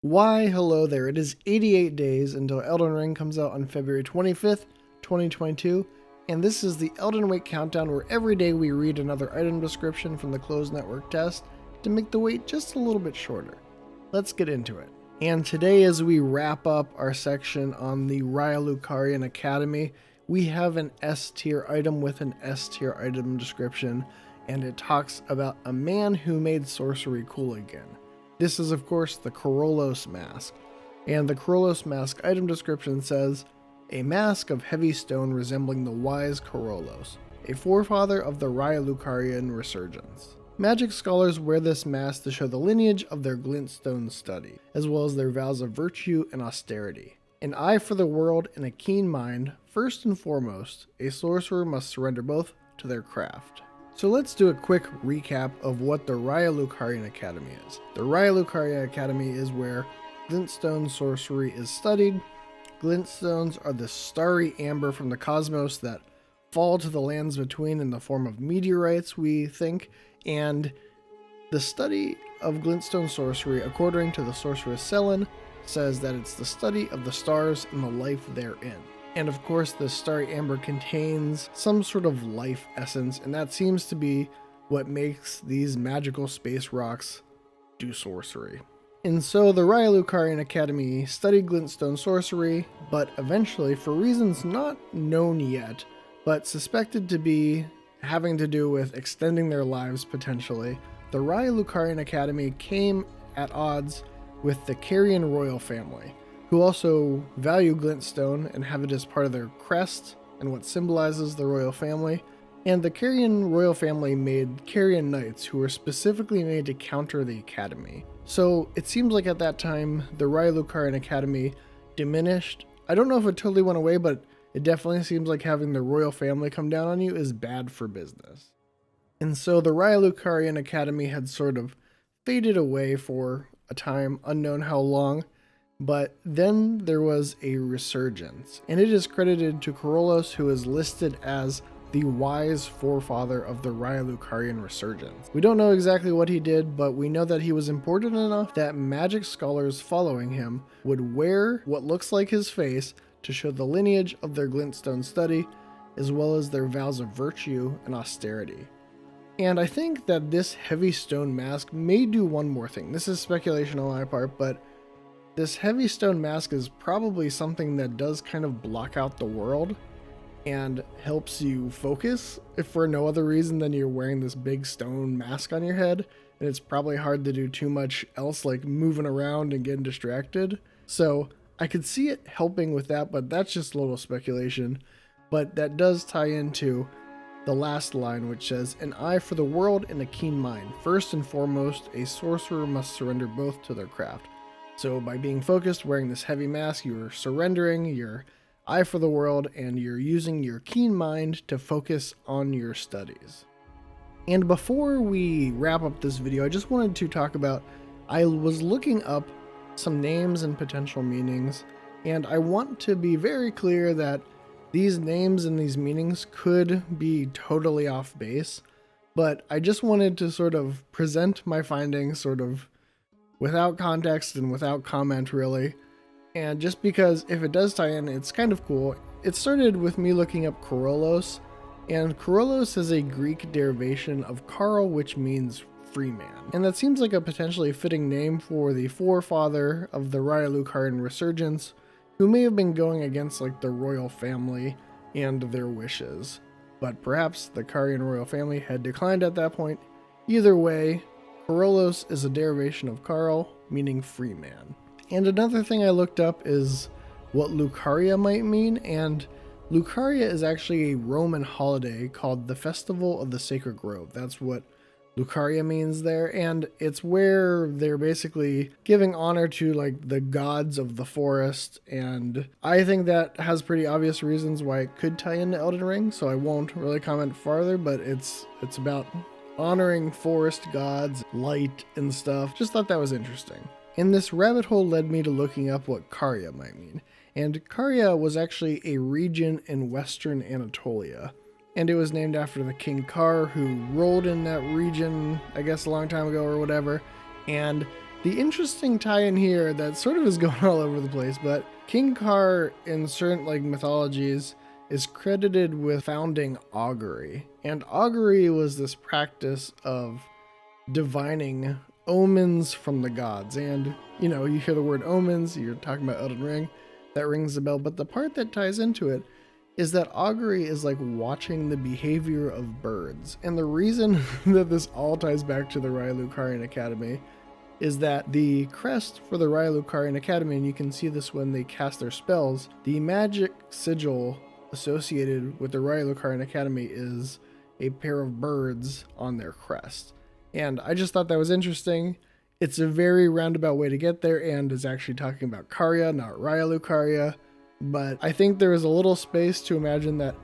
Why, hello there. It is 88 days until Elden Ring comes out on February 25th, 2022, and this is the Elden Wait countdown where every day we read another item description from the closed network test to make the wait just a little bit shorter. Let's get into it. And today, as we wrap up our section on the Raya Academy, we have an S tier item with an S tier item description, and it talks about a man who made sorcery cool again. This is, of course, the Karolos Mask, and the Karolos Mask item description says, a mask of heavy stone resembling the wise Karolos, a forefather of the Raya resurgence. Magic scholars wear this mask to show the lineage of their glintstone study, as well as their vows of virtue and austerity. An eye for the world and a keen mind, first and foremost, a sorcerer must surrender both to their craft. So let's do a quick recap of what the Raya Academy is. The Raya Academy is where glintstone sorcery is studied. Glintstones are the starry amber from the cosmos that fall to the lands between in the form of meteorites, we think, and the study of glintstone sorcery, according to the sorceress Selene, says that it's the study of the stars and the life therein. And of course, the starry amber contains some sort of life essence, and that seems to be what makes these magical space rocks do sorcery. And so the Raya Academy studied glintstone sorcery, but eventually, for reasons not known yet, but suspected to be having to do with extending their lives potentially, the Raya Academy came at odds with the Carian royal family, who also value glintstone and have it as part of their crest and what symbolizes the royal family. And the Carian royal family made Carian knights who were specifically made to counter the academy. So it seems like at that time, the Raya Academy diminished. I don't know if it totally went away, but it definitely seems like having the royal family come down on you is bad for business. And so the Raya Academy had sort of faded away for a time, unknown how long. But then there was a resurgence, and it is credited to Karolos, who is listed as the wise forefather of the Raya resurgence. We don't know exactly what he did, but we know that he was important enough that magic scholars following him would wear what looks like his face to show the lineage of their glintstone study, as well as their vows of virtue and austerity. And I think that this heavy stone mask may do one more thing. This is speculation on my part, but this heavy stone mask is probably something that does kind of block out the world and helps you focus, if for no other reason than you're wearing this big stone mask on your head, and it's probably hard to do too much else like moving around and getting distracted. So I could see it helping with that, but that's just a little speculation. But that does tie into the last line, which says, an eye for the world and a keen mind. First and foremost, a sorcerer must surrender both to their craft. So by being focused, wearing this heavy mask, you're surrendering your eye for the world and you're using your keen mind to focus on your studies. And before we wrap up this video, I just wanted to talk about, I was looking up some names and potential meanings, and I want to be very clear that these names and these meanings could be totally off base, but I just wanted to sort of present my findings sort of without context and without comment, really. And just because if it does tie in, it's kind of cool. It started with me looking up Karolos, and Karolos is a Greek derivation of Karl, which means free man. And that seems like a potentially fitting name for the forefather of the Raya resurgence, who may have been going against like the royal family and their wishes. But perhaps the Carian royal family had declined at that point. Either way, Karolos is a derivation of Karl, meaning free man. And another thing I looked up is what Lucaria might mean, and Lucaria is actually a Roman holiday called the Festival of the Sacred Grove. That's what Lucaria means there, and it's where they're basically giving honor to like the gods of the forest, and I think that has pretty obvious reasons why it could tie into Elden Ring, so I won't really comment farther, but it's about honoring forest gods, light, and stuff. Just thought that was interesting. And this rabbit hole led me to looking up what Caria might mean. And Caria was actually a region in western Anatolia. And it was named after the King Kar, who ruled in that region, I guess a long time ago or whatever. And The interesting tie-in here that sort of is going all over the place, but King Kar in certain like mythologies is credited with founding augury. And augury was this practice of divining omens from the gods. And, you know, you hear the word omens, you're talking about Elden Ring, that rings a bell. But the part that ties into it is that augury is like watching the behavior of birds. And the reason that this all ties back to the Raya Academy is that the crest for the Raya Academy, and you can see this when they cast their spells, the magic sigil associated with the Raya Academy is a pair of birds on their crest. And I just thought that was interesting. It's a very roundabout way to get there, and is actually talking about Karya, not Raya. But I think there is a little space to imagine that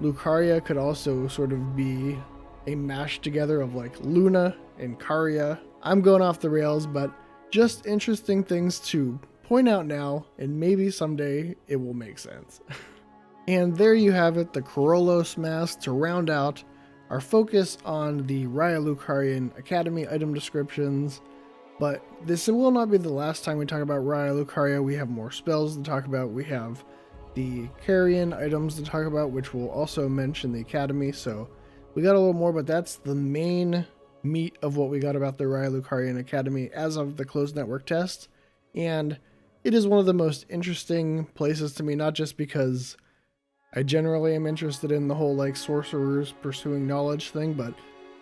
Lucaria could also sort of be a mash together of like Luna and Karya. I'm going off the rails, but just interesting things to point out now, and maybe someday it will make sense. And there you have it, the Karolos Mask to round out our focus on the Raya Academy item descriptions. But this will not be the last time we talk about Raya. We have more spells to talk about. We have the carrion items to talk about, which we'll also mention the Academy. So we got a little more, but that's the main meat of what we got about the Raya Academy as of the closed network test. And it is one of the most interesting places to me, not just because I generally am interested in the whole like sorcerers pursuing knowledge thing, but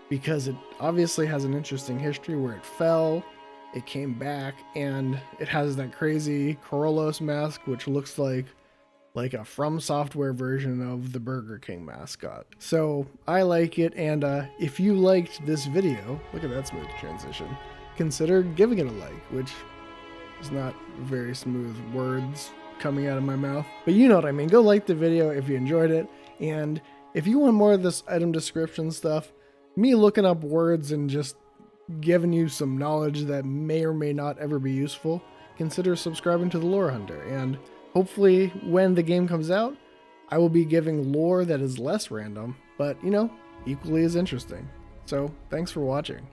because it obviously has an interesting history where it fell, it came back, and it has that crazy Karolos mask, which looks like a From Software version of the Burger King mascot. So I like it, and if you liked this video, look at that smooth transition, consider giving it a like, which is not very smooth words coming out of my mouth, but you know what I mean. Go like the video if you enjoyed it, and if you want more of this item description stuff, me looking up words and just giving you some knowledge that may or may not ever be useful, consider subscribing to the Lore Hunter, and hopefully when the game comes out, I will be giving lore that is less random, but, you know, equally as interesting. So, thanks for watching.